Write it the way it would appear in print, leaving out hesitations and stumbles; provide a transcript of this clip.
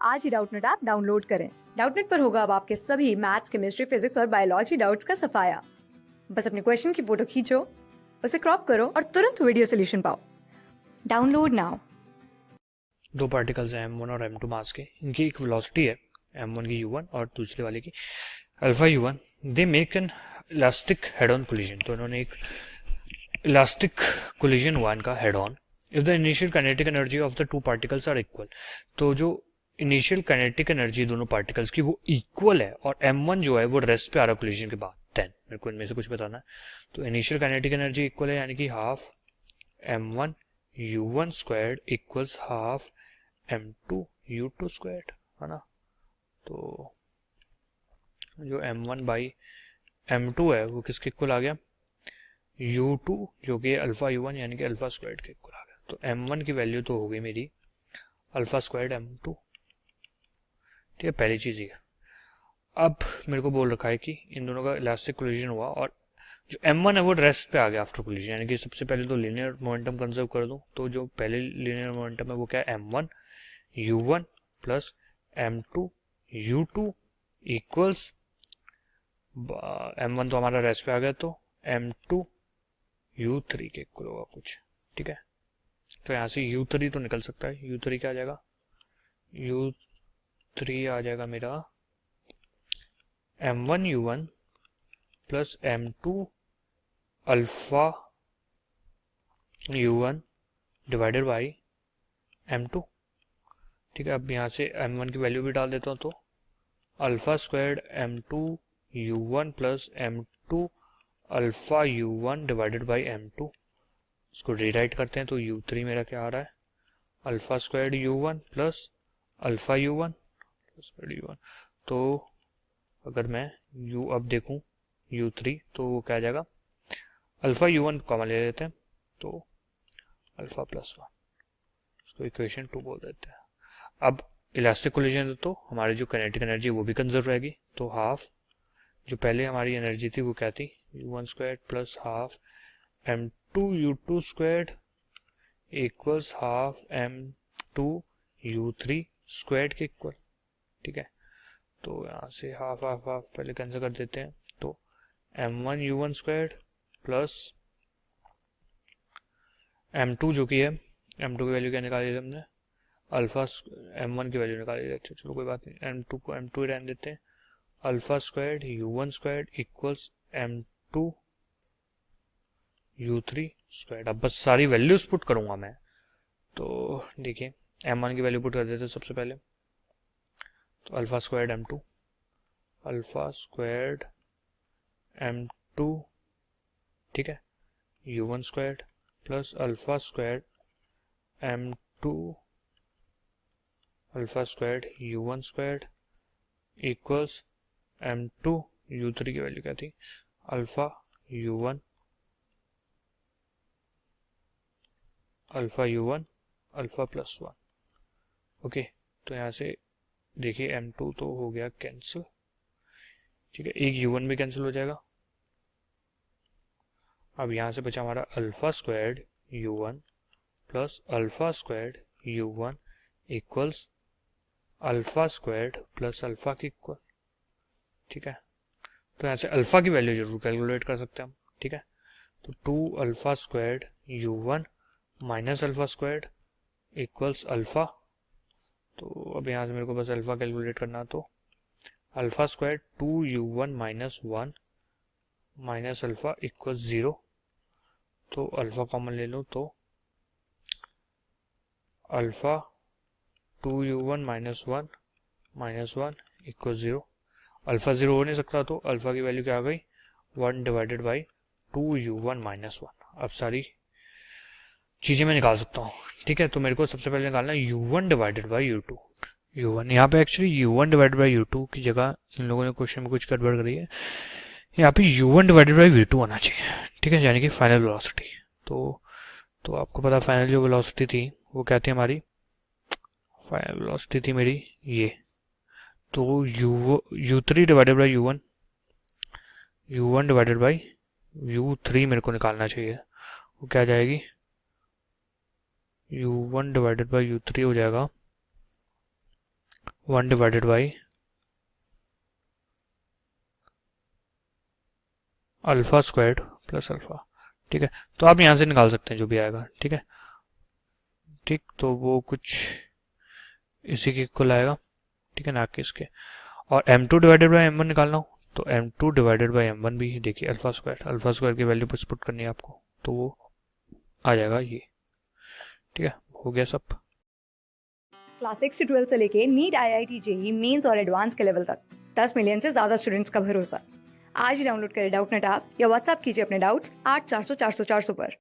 आज ही Doubtnut app download करें। Doubtnut पर होगा अब आपके सभी मैथ्स, केमिस्ट्री, फिजिक्स और बायोलॉजी डाउट्स का सफाया। बस अपने क्वेश्चन की फोटो खींचो, उसे क्रॉप करो और तुरंत वीडियो सोल्यूशन पाओ। Download now. दो पार्टिकल्स हैं m1 और m2 मास के। इनकी एक वेलोसिटी है m1 की u1 और दूसरे वाले की alpha u1। They make an elastic head on collision. तो इन्होंने एक इलास्टिक कोलिजन हुआ इनका head on. If the initial kinetic energy of the two particles are equal, तो जो इनिशियल काइनेटिक एनर्जी दोनों पार्टिकल्स की वो इक्वल है और m1 जो है वो रेस्ट पे आ रहा है कोलिजन के बाद, देन मेरे को इनमें से कुछ बताना है। तो इनिशियल काइनेटिक एनर्जी इक्वल है, यानी कि half m1 u1 squared equals half m2 u2 squared, है ना। तो जो m1 बाई m2 है वो किसके इक्वल आ गया, u2 जो कि अल्फा u1 यानी कि अल्फा स्क्वायर्ड के इक्वल आ गया। तो m1 की वैल्यू तो हो गई मेरी अल्फा स्क्वायर्ड m2, ठीक है, पहली चीज ये। अब मेरे को बोल रखा है कि इन दोनों का इलास्टिक कोलिजन हुआ और जो m1 है वो रेस्ट पे आ गया आफ्टर कोलिजन, यानी कि सबसे पहले तो लीनियर मोमेंटम कंजर्व कर दूं। तो जो पहले लीनियर मोमेंटम है वो क्या है, m1 u1 plus m2 u2 equals m1 तो हमारा रेस्ट पे आ गया, तो m2 u3 के इक्वल होगा कुछ, ठीक है। तो यहाँ से u3 तो निकल सकता है, u3 क्या आ जाएगा, u3 आ जाएगा मेरा m1 u1 plus m2 alpha u1 divided by m2, ठीक है। अब यहाँ से m1 की वैल्यू भी डाल देता हूँ, तो alpha squared m2 u1 plus m2 alpha u1 divided by m2। इसको रीराइट करते हैं तो u3 मेरा क्या आ रहा है, alpha squared u1 plus alpha u1 plus u1। तो अगर मैं u अब देखूं u3 तो वो क्या आ जाएगा, अल्फा u1 कॉमन ले लेते हैं तो अल्फा प्लस 1, इसको इक्वेशन 2 बोल देते हैं। अब इलास्टिक कोलिजन तो हमारी जो काइनेटिक एनर्जी वो भी कंजर्व रहेगी, तो हाफ जो पहले हमारी एनर्जी थी वो क्या थी, u1 squared plus half m2 u2 squared equals half m2 u3 squared के इक्वल, ठीक है। तो यहाँ से हाफ हाफ हाफ पहले कैंसिल कर देते हैं, तो m1 u1 squared plus m2 जो कि है, m2 की वैल्यू क्या निकाली थी हमने, अल्फा m1 की वैल्यू निकाली थी। अच्छा चलो कोई बात नहीं, m2 को m2 ही रहने देते हैं, alpha squared u1 squared equals m2 u3 squared. अब बस सारी वैल्यूज पुट करूंगा मैं, तो देखिए m1 की वैल्यू पुट कर देते हैं सबसे पहले, तो alpha squared m2 alpha squared m2, ठीक है, u1 squared plus alpha squared m2 alpha squared u1 squared equals m2 u3 की वैल्यू क्या थी, alpha u1 alpha plus 1, okay. तो यहाँ से देखिए m2 तो हो गया कैंसिल, ठीक है, एक u1 भी कैंसिल हो जाएगा। अब यहाँ से बचा हमारा alpha squared u1 plus alpha squared u1 equals alpha squared plus alpha की इक्वल, ठीक है। तो यहाँ से अल्फा की वैल्यू जरूर कैलकुलेट कर सकते हैं हम, ठीक है। तो 2 alpha squared u1 minus alpha squared equals alpha. तो अब यहाँ से मेरे को बस अल्फा कैलकुलेट करना, तो alpha squared 2u1 minus 1 minus alpha equals 0। तो अल्फा कॉमन ले लूँ तो alpha 2u1 minus 1 equal 0। Alpha 0 हो नहीं सकता, तो अल्फा की वैल्यू क्या आ गई, 1 डिवाइडेड बाई 2u1 माइनस 1। अब सारी चीज़ें मैं निकाल सकता हूँ, ठीक है। तो मेरे को सबसे पहले निकालना है u1 divided by u2। u1 यहाँ पे actually u1 divided by u2 की जगह इन लोगों ने क्वेश्चन में कुछ गड़बड़ करी है, यहाँ पे u1 डिवाइडेड बाई v2 आना चाहिए, ठीक है, यानी कि फाइनल वेलोसिटी। तो आपको पता फाइनल जो वेलोसिटी थी वो क्या थी हमारी, फाइनल वेलोसिटी थी मेरी ये, तो u3 divided by u1 divided by u3 मेरे को निकालना चाहिए, वो क्या जाएगी, u1 डिवाइडेड बाई u3 हो जाएगा 1 divided by alpha squared plus alpha. ठीक है, तो आप यहाँ से निकाल सकते हैं जो भी आएगा। ठीक है, ठीक, तो वो कुछ इसी के इक्वल आएगा। ठीक है, ना कि इसके। और m2 डिवाइडेड बाई m1 निकालना हो तो m2 डिवाइडेड बाई m1 भी देखिए अल्फा स्क्वायर की वैल्यू पुट करनी है आपको, तो वो आ जाएगा ये। ठीक है, हो गया सब। क्लास 6 से 12 से लेके नीट, IIT, जेई मेंस और एडवांस के लेवल तक 10 मिलियन से ज्यादा स्टूडेंट्स का भरोसा। आज ही डाउनलोड करें डाउटनेट ऐप या व्हाट्सएप कीजिए अपने डाउट्स 8400 400 400 पर।